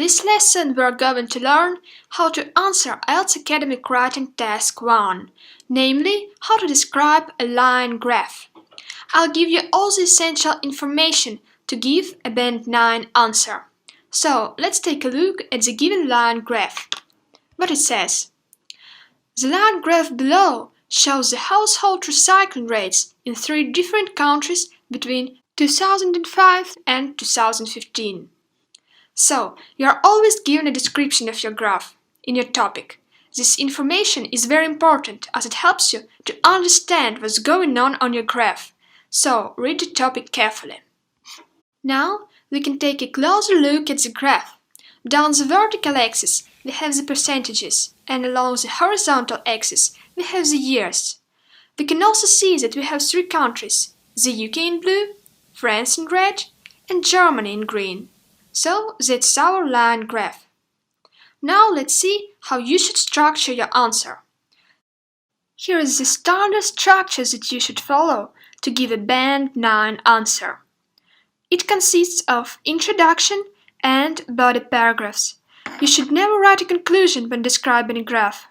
this lesson we are going to learn how to answer IELTS Academic Writing Task 1, namely how to describe a line graph. I'll give you all the essential information to give a Band 9 answer. So let's take a look at the given line graph. What it says. The line graph below shows the household recycling rates in 3 different countries between 2005 and 2015. So, you are always given a description of your graph in your topic. This information is very important as it helps you to understand what's going on your graph. So, read the topic carefully. Now, we can take a closer look at the graph. Down the vertical axis, we have the percentages, and along the horizontal axis, we have the years. We can also see that we have 3 countries, the UK in blue, France in red, and Germany in green. So that's our line graph. Now let's see how you should structure your answer. Here is the standard structure that you should follow to give a Band 9 answer. It consists of introduction and body paragraphs. You should never write a conclusion when describing a graph.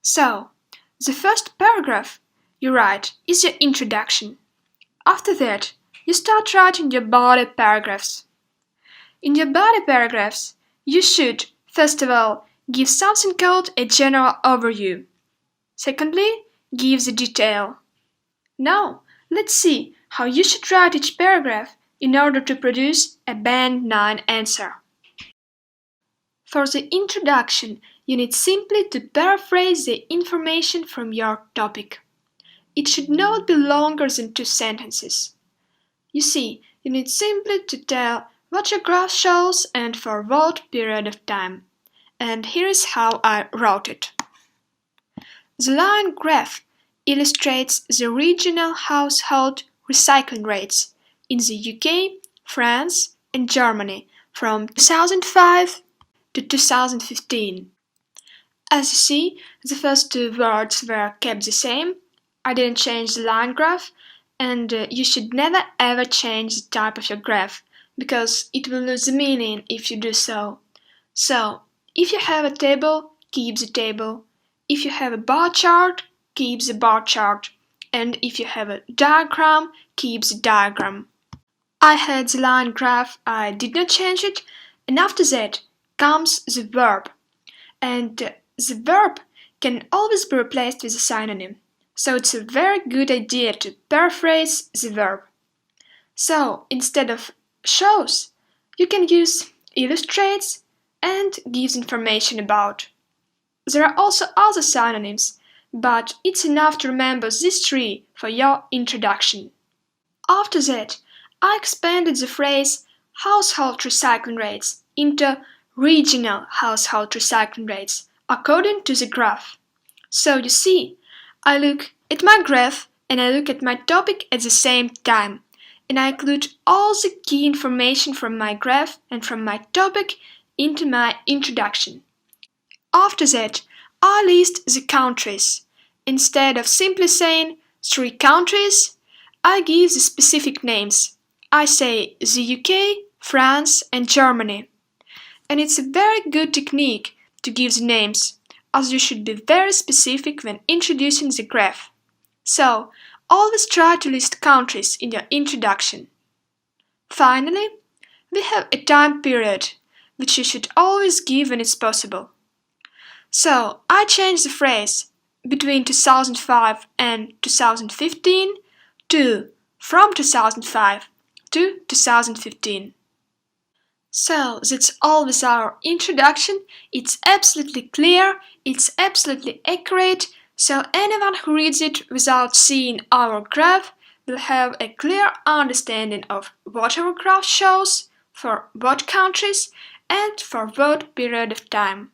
So, the first paragraph you write is your introduction. After that, you start writing your body paragraphs. In your body paragraphs, you should, first of all, give something called a general overview. Secondly, give the detail. Now, let's see how you should write each paragraph in order to produce a Band 9 answer. For the introduction, you need simply to paraphrase the information from your topic. It should not be longer than 2 sentences. You see, you need simply to tell what your graph shows and for what period of time. And here is how I wrote it. The line graph illustrates the regional household recycling rates in the UK, France, and Germany from 2005 to 2015. As you see, the first 2 words were kept the same. I didn't change the line graph, and you should never ever change the type of your graph, because it will lose the meaning if you do so. So, if you have a table, keep the table. If you have a bar chart, keep the bar chart. And if you have a diagram, keep the diagram. I had the line graph, I did not change it, and after that comes the verb. And the verb can always be replaced with a synonym. So it's a very good idea to paraphrase the verb. So, instead of shows, you can use illustrates and gives information about. There are also other synonyms, but it's enough to remember these 3 for your introduction. After that, I expanded the phrase household recycling rates into regional household recycling rates according to the graph. So you see, I look at my graph and I look at my topic at the same time. And I include all the key information from my graph and from my topic into my introduction. After that, I list the countries. Instead of simply saying 3 countries, I give the specific names. I say the UK, France, and Germany. And it's a very good technique to give the names, as you should be very specific when introducing the graph. So, always try to list countries in your introduction. Finally, we have a time period, which you should always give when it's possible. So, I changed the phrase between 2005 and 2015 to from 2005 to 2015. So, that's all with our introduction. It's absolutely clear, it's absolutely accurate. So anyone who reads it without seeing our graph will have a clear understanding of what our graph shows, for what countries, and for what period of time.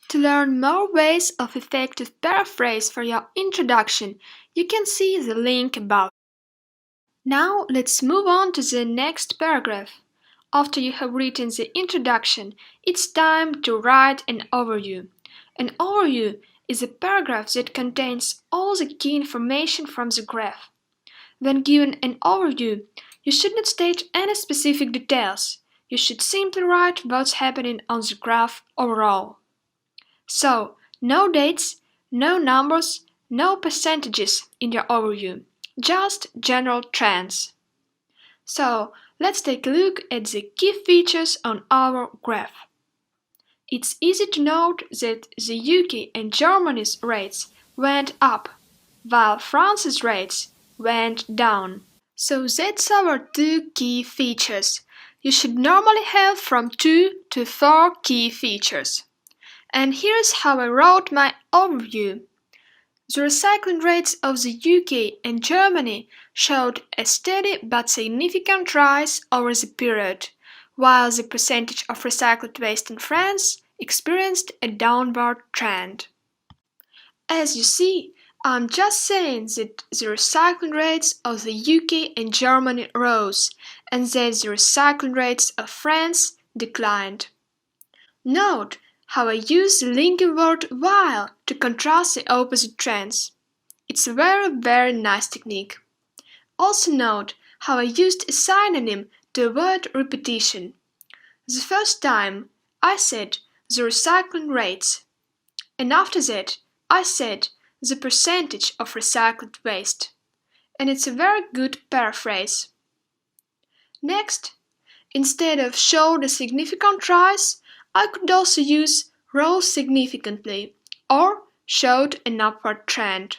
To learn more ways of effective paraphrase for your introduction, you can see the link above. Now let's move on to the next paragraph. After you have written the introduction, it's time to write an overview. An overview is a paragraph that contains all the key information from the graph. When given an overview, you should not state any specific details. you should simply write what's happening on the graph overall. So, no dates, no numbers, no percentages in your overview, just general trends. So, let's take a look at the key features on our graph. It's easy to note that the UK and Germany's rates went up, while France's rates went down. So that's our two key features. You should normally have from 2 to 4 key features. And here's how I wrote my overview. The recycling rates of the UK and Germany showed a steady but significant rise over the period, while the percentage of recycled waste in France experienced a downward trend. As you see, I'm just saying that the recycling rates of the UK and Germany rose, and that the recycling rates of France declined. Note how I use the linking word while to contrast the opposite trends. It's a very nice technique. Also note how I used a synonym to avoid repetition. The first time I said the recycling rates, and after that I said the percentage of recycled waste, and it's a very good paraphrase. Next, instead of showed a significant rise, I could also use rose significantly or showed an upward trend.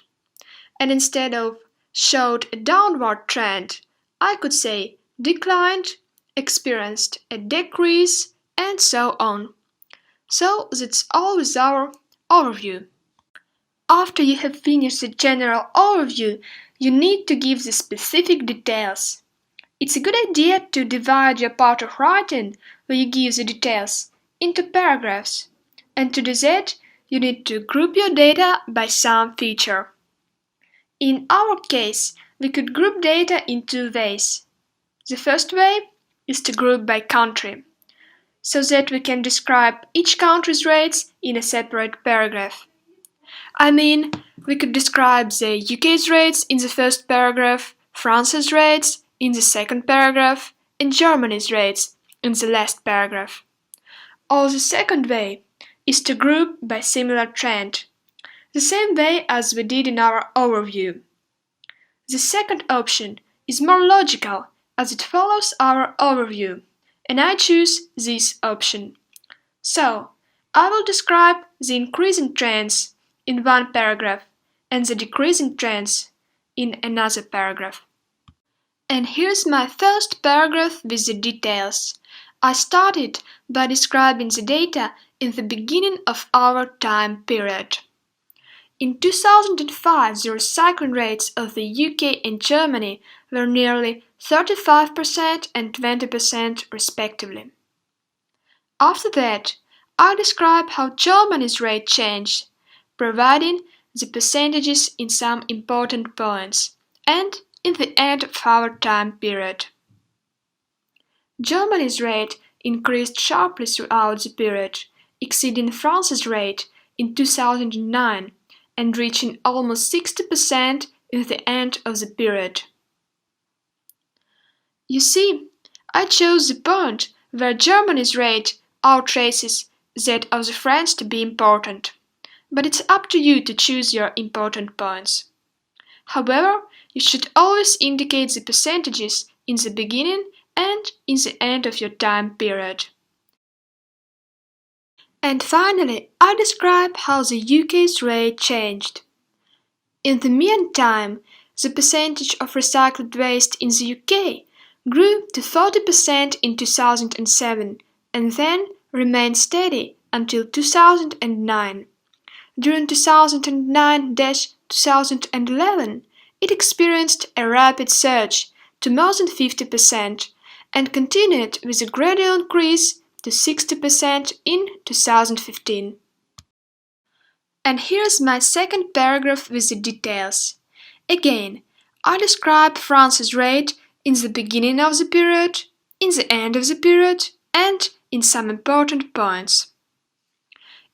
And instead of showed a downward trend, I could say declined, experienced a decrease, and so on. So that's all with our overview. After you have finished the general overview, you need to give the specific details. It's a good idea to divide your part of writing, where you give the details, into paragraphs. And to do that, you need to group your data by some feature. In our case, we could group data in two ways. The first way is to group by country, so that we can describe each country's rates in a separate paragraph. I mean, we could describe the UK's rates in the first paragraph, France's rates in the second paragraph, and Germany's rates in the last paragraph. Or the second way is to group by similar trend, the same way as we did in our overview. The second option is more logical as it follows our overview, and I choose this option. So, I will describe the increasing trends in one paragraph and the decreasing trends in another paragraph. And here's my first paragraph with the details. I started by describing the data in the beginning of our time period. In 2005, the recycling rates of the UK and Germany were nearly 35% and 20% respectively. After that, I describe how Germany's rate changed, providing the percentages in some important points, and in the end of our time period. Germany's rate increased sharply throughout the period, exceeding France's rate in 2009 and reaching almost 60% in the end of the period. You see, I chose the point where Germany's rate outraces that of the French to be important, but it's up to you to choose your important points. However, you should always indicate the percentages in the beginning and in the end of your time period. And finally, I describe how the UK's rate changed. In the meantime, the percentage of recycled waste in the UK grew to 40% in 2007 and then remained steady until 2009. During 2009-2011, it experienced a rapid surge to more than 50% and continued with a gradual increase to 60% in 2015. And here's my second paragraph with the details. Again, I describe France's rate in the beginning of the period, in the end of the period, and in some important points.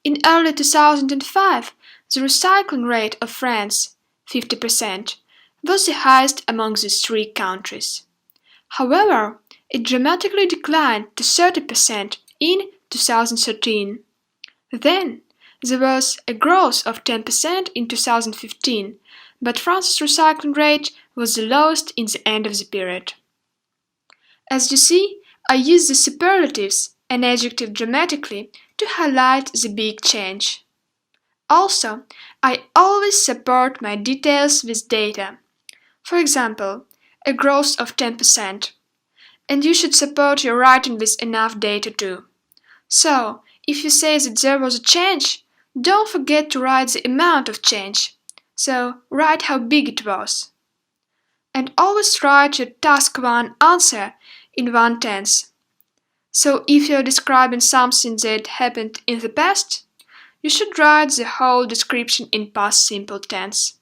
In early 2005, the recycling rate of France, 50%, was the highest among the three countries. However, it dramatically declined to 30% in 2013. Then, there was a growth of 10% in 2015, but France's recycling rate was the lowest in the end of the period. As you see, I use the superlatives and adjective dramatically to highlight the big change. Also, I always support my details with data. For example, a growth of 10%. And you should support your writing with enough data too. So, if you say that there was a change, don't forget to write the amount of change. So, write how big it was. And always write your task 1 answer in one tense. So, if you're describing something that happened in the past, you should write the whole description in past simple tense.